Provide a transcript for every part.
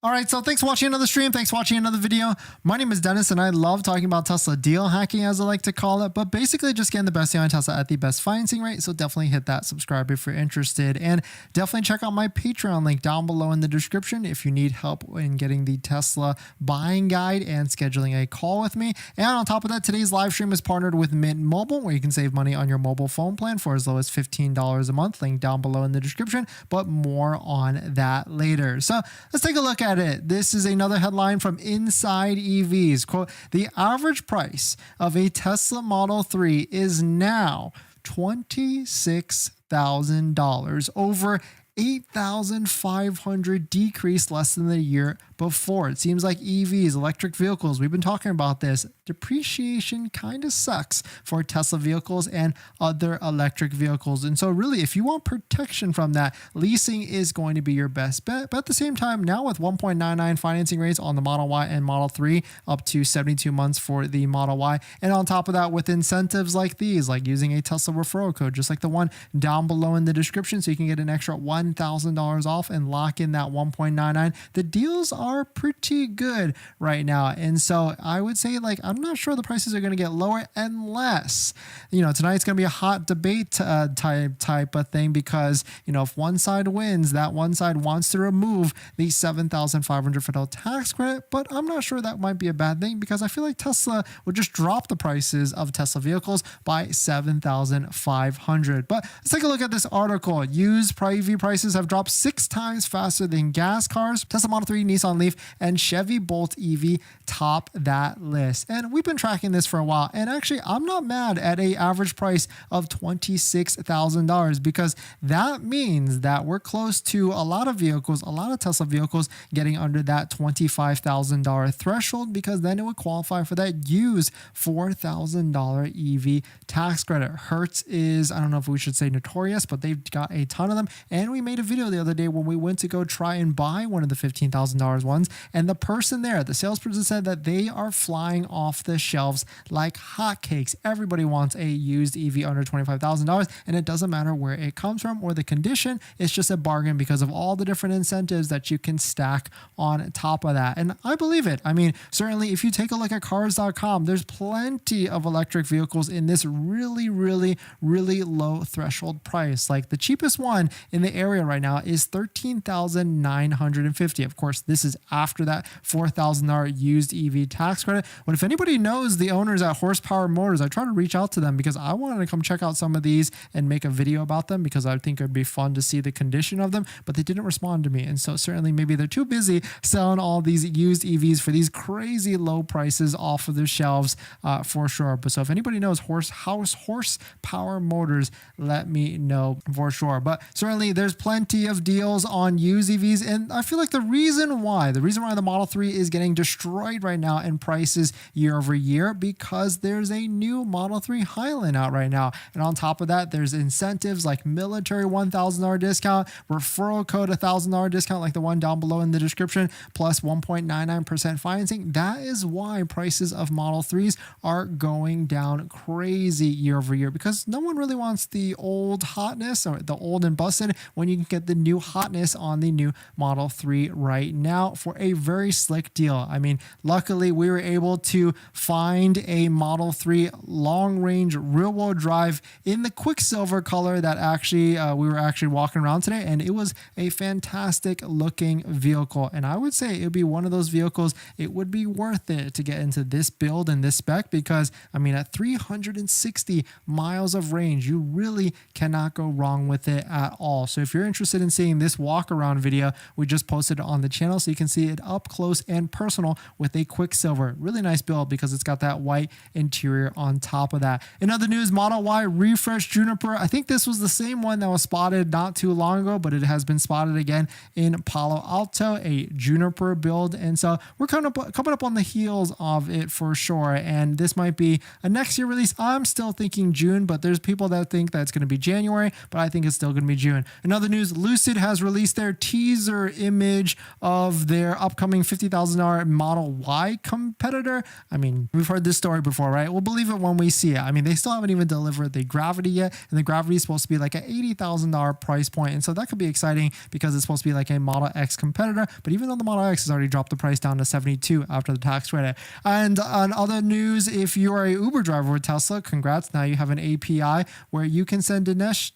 All right, so thanks for watching another stream. Thanks for watching another video. My name is Dennis, and I love talking about Tesla deal hacking, as I like to call it, but basically just getting the best deal on Tesla at the best financing rate. So definitely hit that subscribe if you're interested, and definitely check out my Patreon link down below in the description if you need help in getting the Tesla buying guide and scheduling a call with me. And on top of that, today's live stream is partnered with Mint Mobile, where you can save money on your mobile phone plan for as low as $15 a month. Link down below in the description, but more on that later. So let's take a look at it. This is another headline from Inside EVs. Quote, the average price of a Tesla Model 3 is now $26,000, over 8,500 decrease less than the year before. It seems like EVs, electric vehicles, we've been talking about this, depreciation kind of sucks for Tesla vehicles and other electric vehicles. And so really, if you want protection from that, leasing is going to be your best bet. But at the same time, now with 1.99 financing rates on the Model Y and Model 3, up to 72 months for the Model Y. And on top of that, with incentives like these, like using a Tesla referral code, just like the one down below in the description, so you can get an extra $1,000 off and lock in that 1.99. The deals are pretty good right now. And so I would say, like, I'm not sure the prices are going to get lower unless, tonight's going to be a hot debate type of thing, because, if one side wins, that one side wants to remove the $7,500 federal tax credit. But I'm not sure that might be a bad thing, because I feel like Tesla would just drop the prices of Tesla vehicles by $7,500. But let's take a look at this article. Used EV prices have dropped 6 times faster than gas cars. Tesla Model 3, Nissan Leaf, and Chevy Bolt EV top that list. And we've been tracking this for a while. And actually, I'm not mad at an average price of $26,000, because that means that we're close to a lot of vehicles, a lot of Tesla vehicles getting under that $25,000 threshold, because then it would qualify for that used $4,000 EV tax credit. Hertz is, I don't know if we should say notorious, but they've got a ton of them. And we made a video the other day when we went to go try and buy one of the $15,000 ones. And the person there, the salesperson, said that they are flying off the shelves like hotcakes. Everybody wants a used EV under $25,000, and it doesn't matter where it comes from or the condition. It's just a bargain because of all the different incentives that you can stack on top of that. And I believe it. I mean, certainly if you take a look at cars.com, there's plenty of electric vehicles in this really, really, really low threshold price. Like the cheapest one in the area right now is $13,950. Of course, this is after that $4,000 used EV tax credit. But if anybody knows the owners at Horsepower Motors, I try to reach out to them, because I wanted to come check out some of these and make a video about them, because I think it'd be fun to see the condition of them, but they didn't respond to me. And so certainly maybe they're too busy selling all these used EVs for these crazy low prices off of their shelves for sure. But so if anybody knows Horsepower Motors, let me know for sure. But certainly there's plenty of deals on used EVs. And I feel like the reason why the Model 3 is getting destroyed right now in prices year over year, because there's a new Model 3 Highland out right now. And on top of that, there's incentives like military $1,000 discount, referral code $1,000 discount like the one down below in the description, plus 1.99% financing. That is why prices of Model 3s are going down crazy year over year, because no one really wants the old hotness or the old and busted when you can get the new hotness on the new Model 3 right now for a very slick deal. I mean, luckily we were able to find a Model 3 long range rear wheel drive in the Quicksilver color that actually we were actually walking around today, and it was a fantastic looking vehicle. And I would say it would be one of those vehicles, it would be worth it to get into this build and this spec, because I mean, at 360 miles of range, you really cannot go wrong with it at all. So if you're interested in seeing this walk around video, we just posted it on the channel so you can see it up close and personal with a Quicksilver. Really nice build, because it's got that white interior on top of that. In other news, Model Y refresh Juniper. I think this was the same one that was spotted not too long ago, but it has been spotted again in Palo Alto, a Juniper build. And so we're coming up on the heels of it for sure. And this might be a next year release. I'm still thinking June, but there's people that think that it's going to be January, but I think it's still going to be June. Another other news, Lucid has released their teaser image of their upcoming $50,000 Model Y competitor. I mean, we've heard this story before, right? We'll believe it when we see it. I mean, they still haven't even delivered the Gravity yet, and the Gravity is supposed to be like an $80,000 price point, and so that could be exciting because it's supposed to be like a Model X competitor. But even though the Model X has already dropped the price down to $72 after the tax credit. And on other news, if you are a Uber driver with Tesla, congrats. Now you have an API where you can send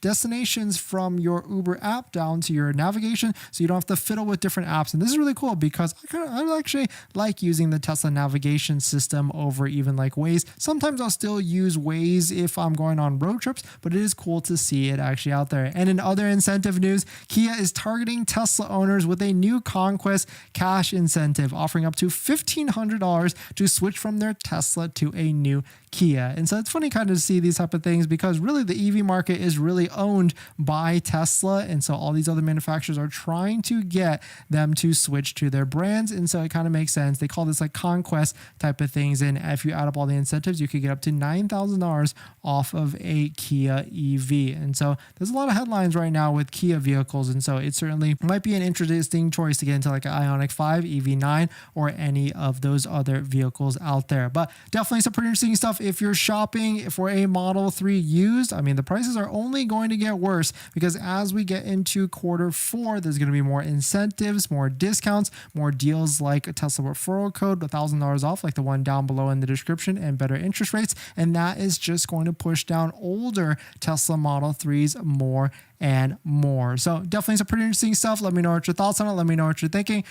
destinations from your Uber app down to your navigation, so you don't have to fiddle with different apps. And this is really cool because I actually like using the Tesla navigation system over even like Waze. Sometimes I'll still use Waze if I'm going on road trips, but it is cool to see it actually out there. And in other incentive news, Kia is targeting Tesla owners with a new Conquest cash incentive, offering up to $1,500 to switch from their Tesla to a new Kia. And so it's funny kind of to see these type of things because really the EV market is really owned by Tesla. And so all these other manufacturers are trying to get them to switch to their brands. And so it kind of makes sense. They call this like Conquest type of things. And if you add up all the incentives, you could get up to $9,000 off of a Kia EV. And so there's a lot of headlines right now with Kia vehicles. And so it certainly might be an interesting choice to get into like an Ioniq 5, EV9, or any of those other vehicles out there. But definitely some pretty interesting stuff. If you're shopping for a Model 3 used, I mean, the prices are only going to get worse because as we get into Q4, there's going to be more incentives, more discounts, more deals like a Tesla referral code, $1,000 off, like the one down below in the description, and better interest rates. And that is just going to push down older Tesla Model 3s more and more. So definitely some pretty interesting stuff. Let me know what your thoughts on it. Let me know what you're thinking.